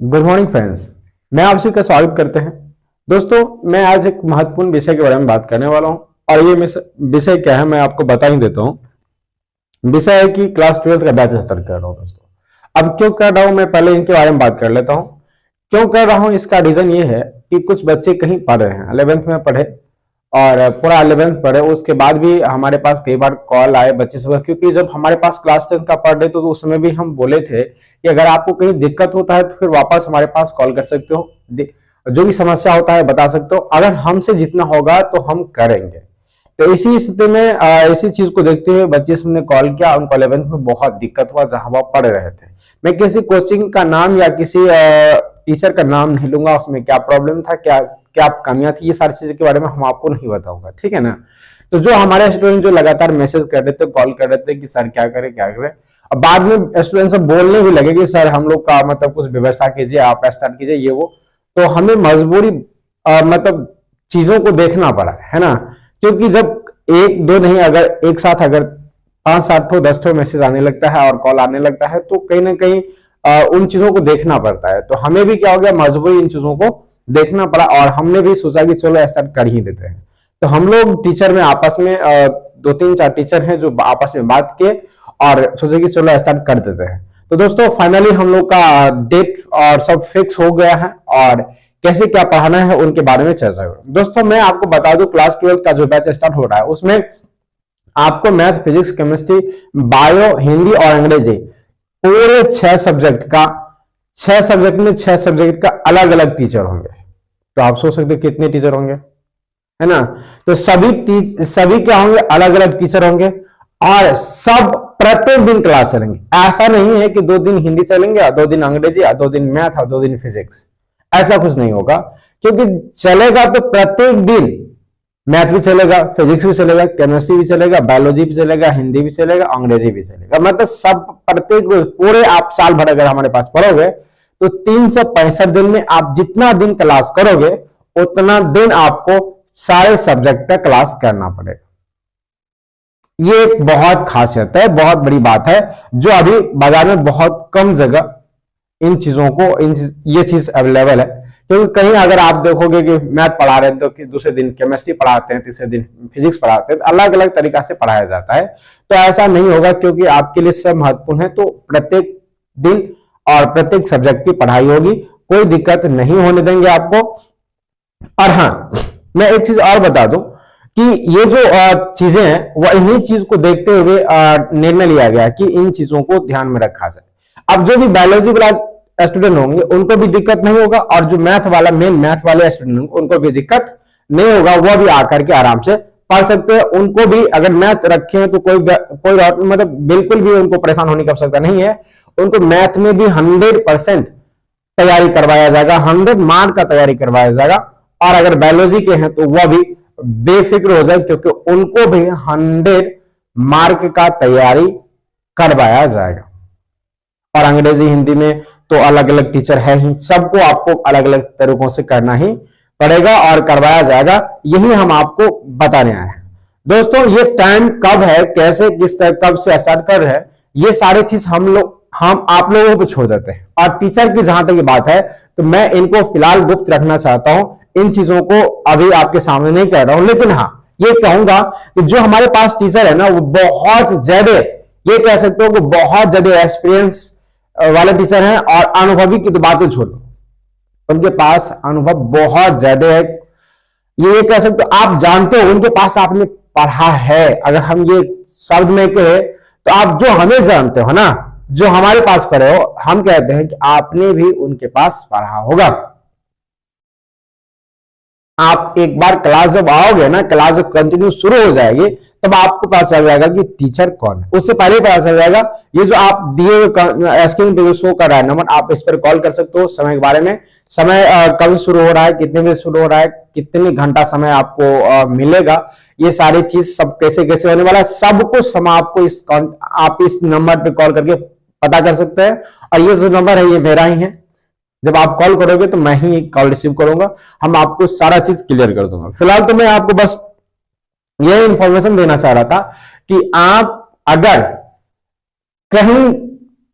Good morning friends. मैं आप सभी का स्वागत करते हैं। दोस्तों, मैं आज एक महत्वपूर्ण विषय के बारे में बात करने वाला हूं और ये विषय क्या है मैं आपको बता ही देता हूं। विषय है कि क्लास 12th का बैच स्टार्ट कर रहा हूं। दोस्तों, अब क्यों कर रहा हूं मैं पहले इनके बारे में बात कर लेता हूं। क्यों कर रहा हूं इसका रीजन ये है कि कुछ बच्चे कहीं पढ़ रहे हैं, 11th में पढ़े और पूरा 11th पढ़े, उसके बाद भी हमारे पास कई बार कॉल आए बच्चे से, क्योंकि जब हमारे पास क्लास 10th का पढ़ रहे तो उस समय भी हम बोले थे कि अगर आपको कहीं दिक्कत होता है तो फिर वापस हमारे पास कॉल कर सकते हो, जो भी समस्या होता है बता सकते हो, अगर हमसे जितना होगा तो हम करेंगे। तो इसी स्थिति में इसी चीज को देखते हुए बच्चे से कॉल किया, उनको 11th में बहुत दिक्कत हुआ जहां वो पढ़ रहे थे। मैं किसी कोचिंग का नाम या किसी टीचर का नाम नहीं लूंगा, उसमें क्या प्रॉब्लम था, क्या क्या कमियां थी, ये सारी चीजों के बारे में हम आपको नहीं बताऊंगा, ठीक है ना। तो जो हमारे स्टूडेंट जो लगातार मैसेज कर रहे थे, कॉल कर रहे थे कि सर क्या करें क्या करें, अब बाद में स्टूडेंट सब बोलने भी लगे कि सर हम लोग का मतलब कुछ व्यवस्था कीजिए, आप स्टार्ट कीजिए ये वो। तो हमें मजबूरी मतलब चीजों को देखना पड़ा है ना, क्योंकि जब एक दो नहीं अगर एक साथ अगर 5-7 ठो 10 ठो मैसेज आने लगता है और कॉल आने लगता है तो कहीं ना कहीं उन चीजों को देखना पड़ता है। तो हमें भी क्या हो गया, मजबूरी इन चीजों को देखना पड़ा और हमने भी सोचा कि चलो स्टार्ट कर ही देते हैं। तो हम लोग टीचर में आपस में 2-3-4 टीचर हैं जो आपस में बात किए और सोचे कि चलो स्टार्ट कर देते हैं। तो दोस्तों फाइनली हम लोग का डेट और सब फिक्स हो गया है और कैसे क्या पढ़ाना है उनके बारे में चर्चा करूं। दोस्तों मैं आपको बता दूं, क्लास 12 का जो बैच स्टार्ट हो रहा है उसमें आपको math, physics, chemistry, bio, Hindi और अंग्रेजी पूरे 6 सब्जेक्ट का 6 सब्जेक्ट में 6 सब्जेक्ट का अलग अलग टीचर होंगे। तो आप सोच सकते हो कितने टीचर होंगे, है ना। तो सभी क्या होंगे, अलग अलग टीचर होंगे और सब प्रत्येक दिन क्लास चलेंगे। ऐसा नहीं है कि 2 दिन हिंदी चलेंगे, 2 दिन अंग्रेजी, 2 दिन मैथ और 2 दिन फिजिक्स, ऐसा कुछ नहीं होगा। क्योंकि चलेगा तो प्रत्येक दिन मैथ भी चलेगा, फिजिक्स भी चलेगा, केमिस्ट्री भी चलेगा, बायोलॉजी भी चलेगा, हिंदी भी चलेगा, अंग्रेजी भी चलेगा। मतलब सब प्रत्येक रोज पूरे आप साल भर अगर हमारे पास पढ़ोगे तो 365 दिन में आप जितना दिन क्लास करोगे उतना दिन आपको सारे सब्जेक्ट का क्लास करना पड़ेगा। ये एक बहुत खासियत है, बहुत बड़ी बात है जो अभी बाजार में बहुत कम जगह इन चीजों को ये चीज अवेलेबल है। क्योंकि कहीं अगर आप देखोगे कि मैथ पढ़ा रहे हैं तो दूसरे दिन केमिस्ट्री पढ़ाते हैं, तीसरे दिन फिजिक्स पढ़ाते हैं, अलग अलग तरीका से पढ़ाया जाता है। तो ऐसा नहीं होगा, क्योंकि आपके लिए सब महत्वपूर्ण है। तो प्रत्येक दिन और प्रत्येक सब्जेक्ट की पढ़ाई होगी, कोई दिक्कत नहीं होने देंगे आपको। और हाँ, मैं एक चीज और बता दूं कि ये जो चीजें हैं वह इन्हीं चीज को देखते हुए निर्णय लिया गया कि इन चीजों को ध्यान में रखा जाए। अब जो भी बायोलॉजी वाला स्टूडेंट होंगे उनको भी दिक्कत नहीं होगा और जो मैथ वाला मेन मैथ वाले स्टूडेंट होंगे उनको भी दिक्कत नहीं होगा, वह भी आकर के आराम से पढ़ सकते हैं। उनको भी अगर मैथ रखे हैं तो कोई मतलब बिल्कुल भी उनको परेशान होने की आवश्यकता नहीं है। उनको मैथ में भी 100% तैयारी करवाया जाएगा, 100 मार्क का तैयारी करवाया जाएगा। और अगर बायोलॉजी के हैं तो वह भी बेफिक्र हो जाए, क्योंकि उनको भी 100 मार्क का तैयारी करवाया जाएगा। और अंग्रेजी हिंदी में तो अलग अलग टीचर है ही, सबको आपको अलग अलग तरीकों से करना ही पड़ेगा और करवाया जाएगा, यही हम आपको बताने आए हैं। दोस्तों ये टाइम कब है, कैसे किस तरह कब से स्टार्ट कर रहे हैं, ये सारी चीज हम आप लोगों को छोड़ देते हैं। और टीचर की जहां तक बात है तो मैं इनको फिलहाल गुप्त रखना चाहता हूं, इन चीजों को अभी आपके सामने नहीं कह रहा हूं। लेकिन हाँ ये कहूंगा कि जो हमारे पास टीचर है ना वो बहुत ज्यादा, ये कह सकते हो कि बहुत ज्यादा एक्सपीरियंस वाले टीचर हैं। और अनुभवी की तो बातें छोड़ो, उनके पास अनुभव बहुत ज्यादा है। ये कह सकते हो, आप जानते हो उनके पास आपने पढ़ा है। अगर हम ये शब्द में कहे तो आप जो हमें जानते हो ना, जो हमारे पास पढ़े हो, हम कहते हैं कि आपने भी उनके पास पढ़ा होगा। आप एक बार क्लास जब आओगे ना, क्लास जब कंटिन्यू शुरू हो जाएगी तब आपको पता चल जाएगा कि टीचर कौन है। उससे पहले पता चल जाएगा। ये जो आप दिए हुए स्क्रीन पे जो शो कर रहा है नंबर, आप इस पर कॉल कर सकते हो। समय के बारे में, समय कब शुरू हो रहा है, कितने बजे शुरू हो रहा है, कितने घंटा समय आपको मिलेगा, ये सारी चीज सब कैसे कैसे होने वाला है, सब कुछ हम आपको आप इस नंबर पे कॉल करके पता कर सकते हैं। और ये जो नंबर है ये मेरा ही है, जब आप कॉल करोगे तो मैं ही कॉल रिसीव करूंगा, हम आपको सारा चीज क्लियर कर दूंगा। फिलहाल तो मैं आपको बस ये इंफॉर्मेशन देना चाह रहा था कि आप अगर कहीं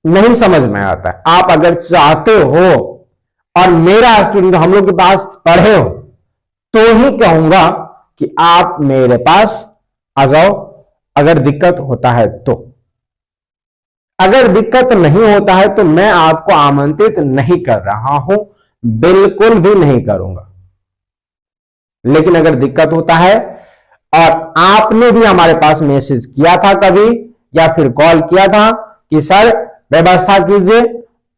नहीं समझ में आता है, आप अगर चाहते हो और मेरा स्टूडेंट हम लोग के पास पढ़े हो, तो ही कहूंगा कि आप मेरे पास आ जाओ अगर दिक्कत होता है तो। अगर दिक्कत नहीं होता है तो मैं आपको आमंत्रित नहीं कर रहा हूं, बिल्कुल भी नहीं करूंगा। लेकिन अगर दिक्कत होता है और आपने भी हमारे पास मैसेज किया था कभी या फिर कॉल किया था कि सर व्यवस्था कीजिए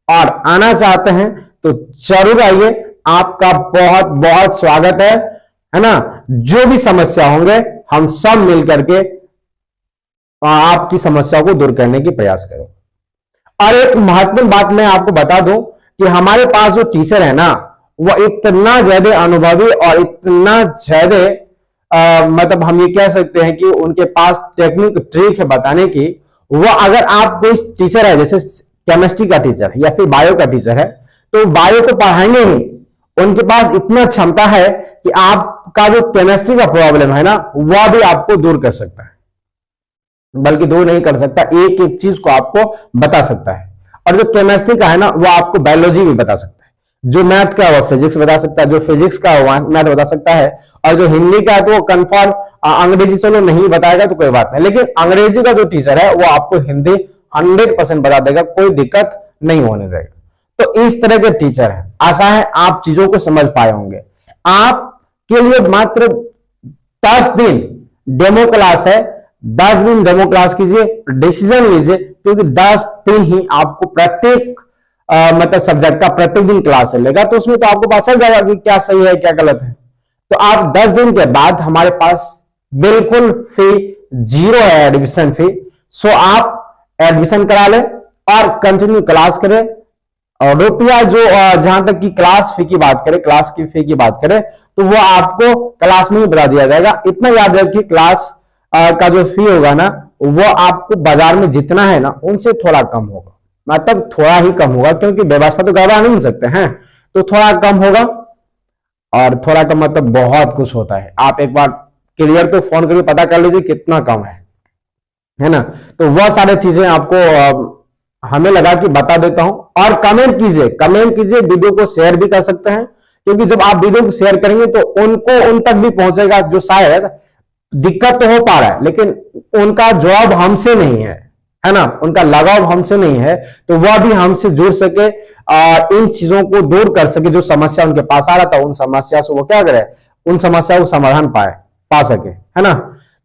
और आना चाहते हैं, तो जरूर आइए, आपका बहुत बहुत स्वागत है ना। जो भी समस्या होंगे हम सब मिलकर के आपकी समस्या को दूर करने की प्रयास करें। और एक महत्वपूर्ण बात मैं आपको बता दूं कि हमारे पास जो टीचर है ना, वो इतना ज्यादा अनुभवी और इतना ज्यादा मतलब हम ये कह सकते हैं कि उनके पास टेक्निक ट्रिक है बताने की। वो अगर आप कोई टीचर है, जैसे केमिस्ट्री का टीचर है या फिर बायो का टीचर है, तो बायो तो पढ़ाएंगे ही, उनके पास इतना क्षमता है कि आपका जो केमिस्ट्री का प्रॉब्लम है ना, वह भी आपको दूर कर सकता है। बल्कि दूर नहीं कर सकता, एक एक चीज को आपको बता सकता है। और जो केमिस्ट्री का है ना, वो आपको बायोलॉजी भी बता सकता है। जो मैथ का वो फिजिक्स बता सकता है, जो फिजिक्स का वो मैथ बता सकता है। और जो हिंदी का है तो वो कंफर्म, अंग्रेजी चलो नहीं बताएगा तो कोई बात नहीं, लेकिन अंग्रेजी का जो टीचर है वो आपको हिंदी 100% बता देगा, कोई दिक्कत नहीं होने देगा। तो इस तरह के टीचर है। आशा है आप चीजों को समझ पाए होंगे। आपके लिए मात्र 10 दिन डेमो क्लास है, 10 दिन डेमो क्लास कीजिए, डिसीजन लीजिए, क्योंकि 10 दिन ही आपको प्रत्येक मतलब सब्जेक्ट का प्रत्येक दिन क्लास चलेगा, तो उसमें तो आपको पता चल जाएगा कि क्या सही है क्या गलत है। तो आप 10 दिन के बाद हमारे पास बिल्कुल फी 0 है, एडमिशन फी। सो आप एडमिशन करा लें और कंटिन्यू क्लास करें। और रुपया जो जहां तक की क्लास फी की बात करें, क्लास की फी की बात करें, तो वो आपको क्लास में ही बता दिया जाएगा। इतना याद रखिए, क्लास का जो फी होगा ना, वो आपको बाजार में जितना है ना उनसे थोड़ा कम होगा, मतलब थोड़ा ही कम होगा, क्योंकि व्यवस्था तो गड़बड़ा नहीं सकते हैं, तो थोड़ा कम होगा। और थोड़ा कम मतलब बहुत कुछ होता है। आप एक बार क्लियर तो फोन करके पता कर लीजिए कितना कम है ना। तो वह सारी चीजें आपको हमें लगा कि बता देता हूं। और कमेंट कीजिए, वीडियो को शेयर भी कर सकते हैं, क्योंकि जब आप वीडियो को शेयर करेंगे तो उनको उन तक भी पहुंचेगा जो शायद दिक्कत तो हो पा रहा है, लेकिन उनका जवाब हमसे नहीं है ना, उनका लगाव हमसे नहीं है, तो वह भी हमसे जुड़ सके और इन चीजों को दूर कर सके। जो समस्या उनके पास आ रहा था, उन समस्या से वो क्या करे, उन समस्या को समाधान पा सके, है ना।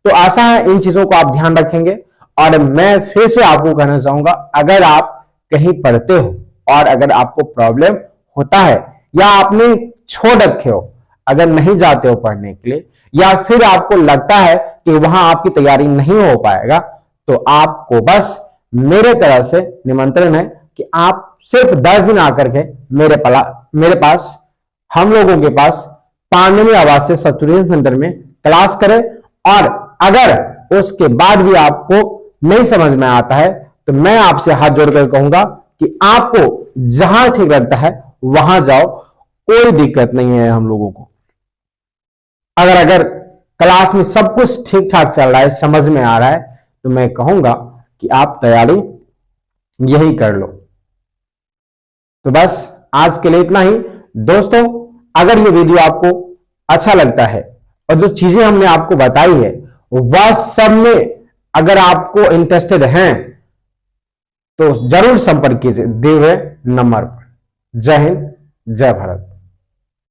तो आशा है इन चीजों को आप ध्यान रखेंगे। और मैं फिर से आपको कहना चाहूंगा, अगर आप कहीं पढ़ते हो और अगर आपको प्रॉब्लम होता है या आपने छोड़ रखे हो, अगर नहीं जाते हो पढ़ने के लिए, या फिर आपको लगता है कि वहां आपकी तैयारी नहीं हो पाएगा, तो आपको बस मेरे तरफ से निमंत्रण है कि आप सिर्फ 10 दिन आकर के मेरे पास, हम लोगों के पास पांडवी आवास से सतुरेन सेंटर में क्लास करें। और अगर उसके बाद भी आपको नहीं समझ में आता है, तो मैं आपसे हाथ जोड़कर कहूंगा कि आपको जहां ठीक लगता है वहां जाओ, कोई दिक्कत नहीं है हम लोगों को। अगर क्लास में सब कुछ ठीक ठाक चल रहा है, समझ में आ रहा है, तो मैं कहूंगा कि आप तैयारी यही कर लो। तो बस आज के लिए इतना ही दोस्तों। अगर ये वीडियो आपको अच्छा लगता है और जो चीजें हमने आपको बताई है वह सब में अगर आपको इंटरेस्टेड हैं, तो जरूर संपर्क कीजिए दिए हुए नंबर पर। जय हिंद, जय भारत।